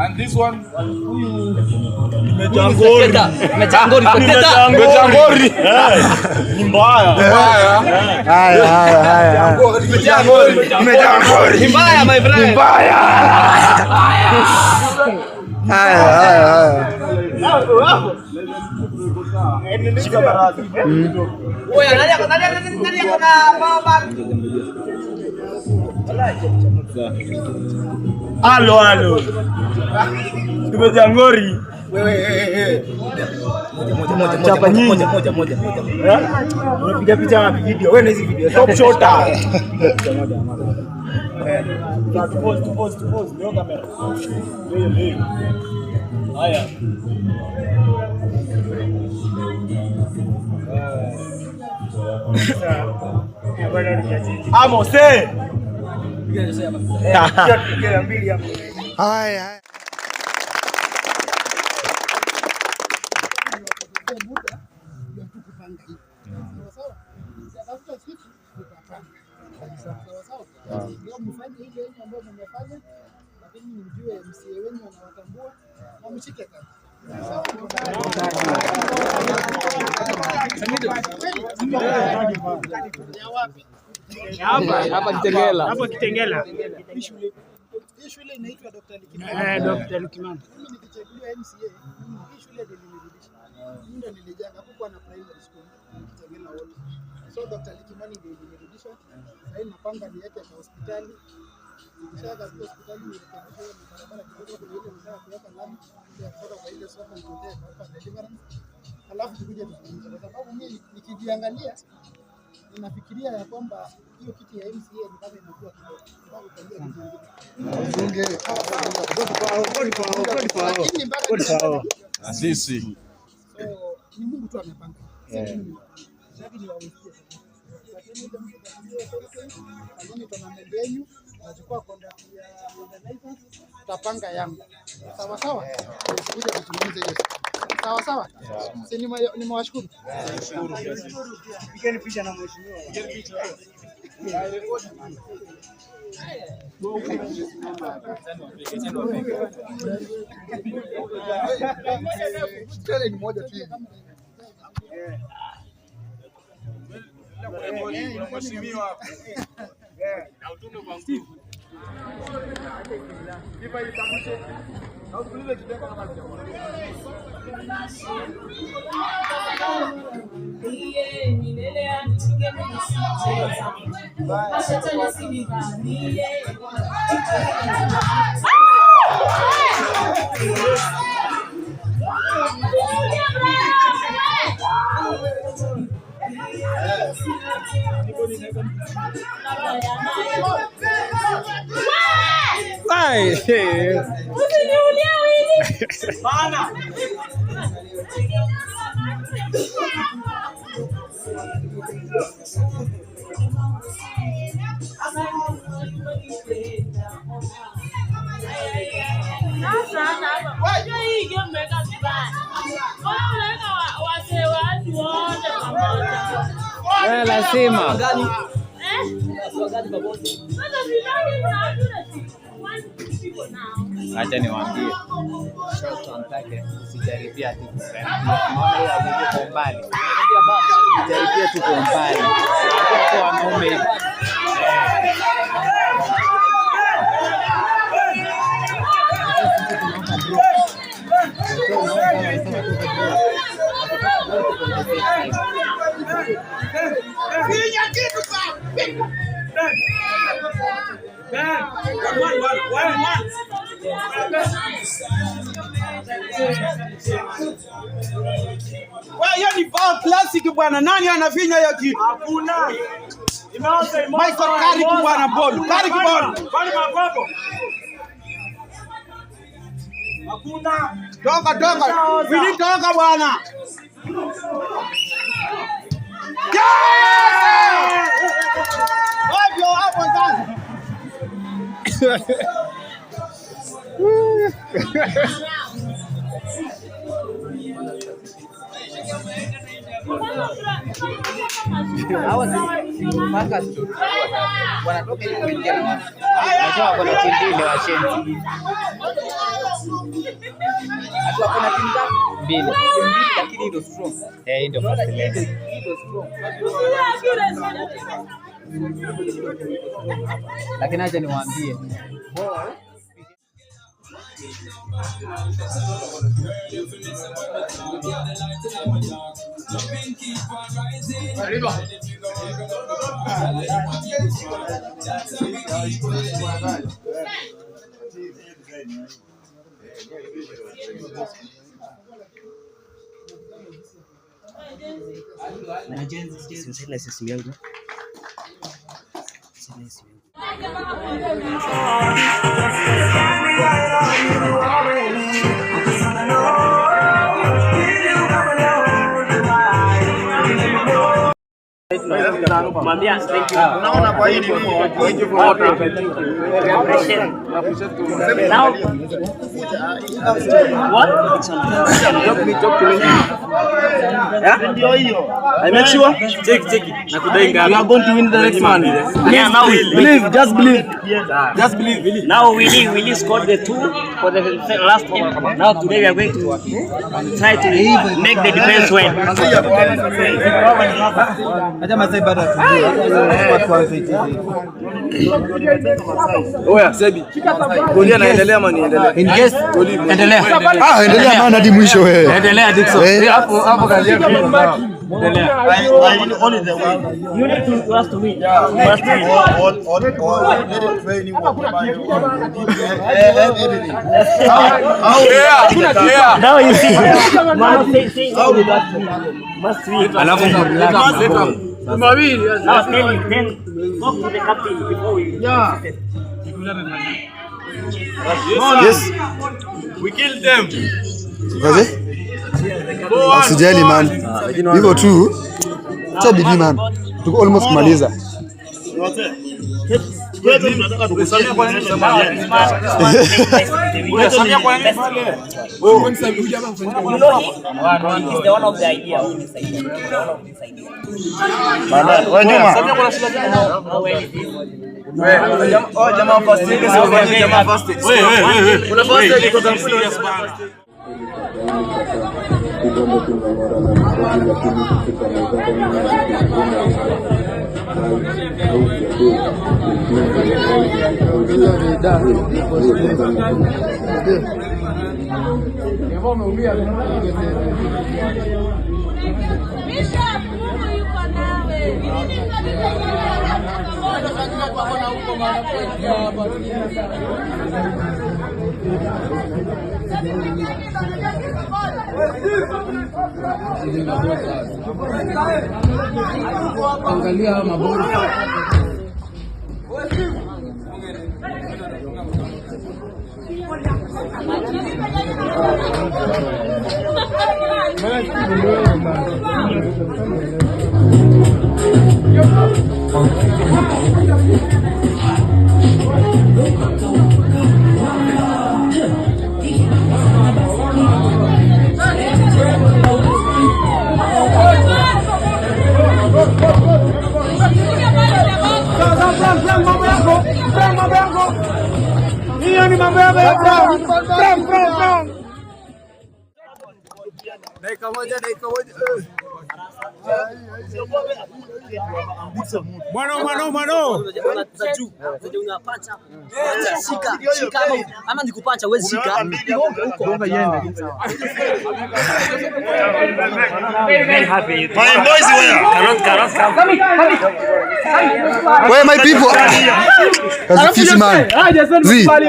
And this one Mejangori. Ni mbaya. Haya. Ni mbaya my friend. Ni mbaya. Haya. Oya, nani kuna baba? Halo. Tumejangori. Wewe. Moja. Unapiga picha wapi video? Wewe na hizi video. Top shota. Post. Ndio kamera. Ndio. Haya. Amos Haya. Hapa Kitengela. Hii shule inaitwa Dr. Likimani. Dr. Likimani. Mimi nikichaguliwa MCA, hii shule ndio nilirudisha. Mimi ndio nilijenga hapo na primary school Kitengela wote. So Dr. Likimani ndio nilirudisha. Sasa napanga niweke kwa hospitali. Nikishaga kwa hospitali nirekebishe barabara kidogo kwa ile mtaa kuweka lami ya kutoka kwa ile soko ndio hapa deliverance. Alafu tukuje tuzungumze kwa sababu mimi nikijiangalia ninafikiria ya kwamba hiyo kiti ya MCA ni kama imekuwa kidogo. Sisi. So ni Mungu tu amepanga. Sasa ni wawezie. Lakini ndio mtu tournament yenu nachukua contact ya organizers tutapanga yangu. Sawa. Kuja kuzungumza hiyo. Sawa. Si nimewashukuru. Pigeni picha na mheshimiwa. Ni moja tu hivi. Mheshimiwa. Na utume kwa mkuu. Kipa itamshe. Na utulize kitendo kama lazima acha niwaambie usijaribia tu kwa mbali, usijaribia tu kwa mbali kwa wanaume. Hiyo ni bao classic bwana. Nani anafinya hiyo kitu? Hakuna. Michael Carrick bwana ball. Carrick ball. Bali mababu. Hakuna. Toka. Wili toka bwana. Wavyo hapo sasa. Hawa mpaka wanatoka hivi kuingia na watu. Najua kuna timu mbili wa Shenzi. Hata kuna timu mbili. Timu mbili lakini ndio strong. Ndio first 11. Ndio strong. Lakini acha niwaambie. Unaona kwa hili Now, what? I make sure. Check. We are going to win the next one. Yeah, now Believe, just believe. Just believe. Now Willie scored the 2 for the last game. Now today we are going to try to make the defense win. Oya, Sebi. Goli anaendelea ama niendelea? In case endelea. Endelea maana hadi mwisho wewe. Endelea Dickson. Hapo kazi yako. Endelea. You need to us to win. Now you see, man saying must win. Alafu mawili. Now then talk to the captain before we. Yes. We killed them. Kaze? Usijali man. Hivyo tu. Cha bidii man. Tuko almost kumaliza. Tukusamia kwa nini? He's the one of the idea. Jamaa first aid sio kwa jamaa first aid. Wewe. Kuna first aid iko kampuni ya Spurs. Angalia mabodi. Dakika moja. Mwana. Shika ama nikupacha wewe shika. Very happy. My boys Cannot come. Where my people? Kazi fiti man.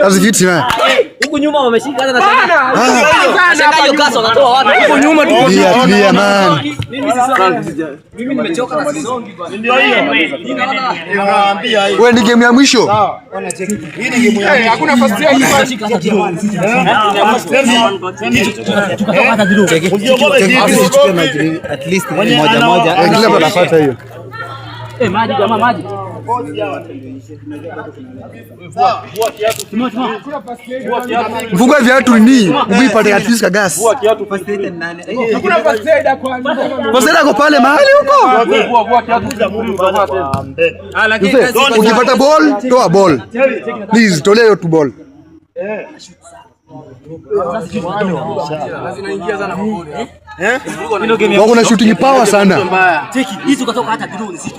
Kazi fiti man. Huko nyuma wameshika hata na shanga hiyo kaso wanatoa watu. Huko nyuma tuko Tulia man. mimi nimechoka na sizongi bwana. Ndio hiyo. Wewe ni game ya mwisho. Hii ni game ya hakuna first aid. At least moja. Kila mtu anapata hiyo. Maji jamaa maji. Mfungue viatu ni uipate at least gas. Hakuna first aid kwanza. First aid ako pale mahali huko. Ukipata ball, toa ball. Please, tolea hiyo tu ball. Wako na shooting power sana. Cheki, hizo kutoka hata drone sisi.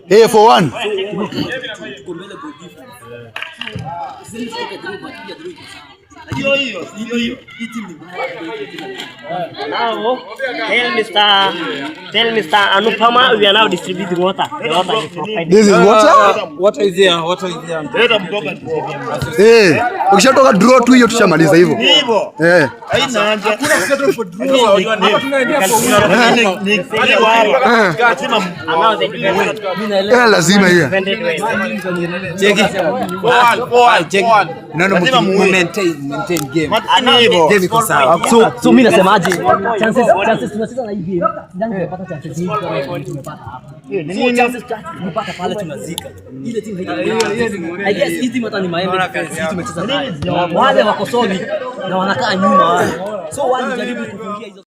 Hey, for one. Now, tell Mr. Anupama we are now distributing water. The water is provided. This is water? Water is here. Water is here. Eh, ukishatoka draw tu hiyo tushamaliza hivyo. Eh. Haina haja. Hakuna settle for draw. Hapa tunaendea kwa Lazima hiyo. Cheki. Cheki. Nano maintain game. Game iko sawa. So mimi nasemaje? Chances tunacheza na hii game. Ndani tunapata chances nyingi kama tumepata hapa. So chances tunapata pale tunazika. Ile timu I guess hii timu hata ni Maembe hii tumecheza nayo. Wale wako solid na wanakaa nyuma wale. So wale jaribu kufungia hizo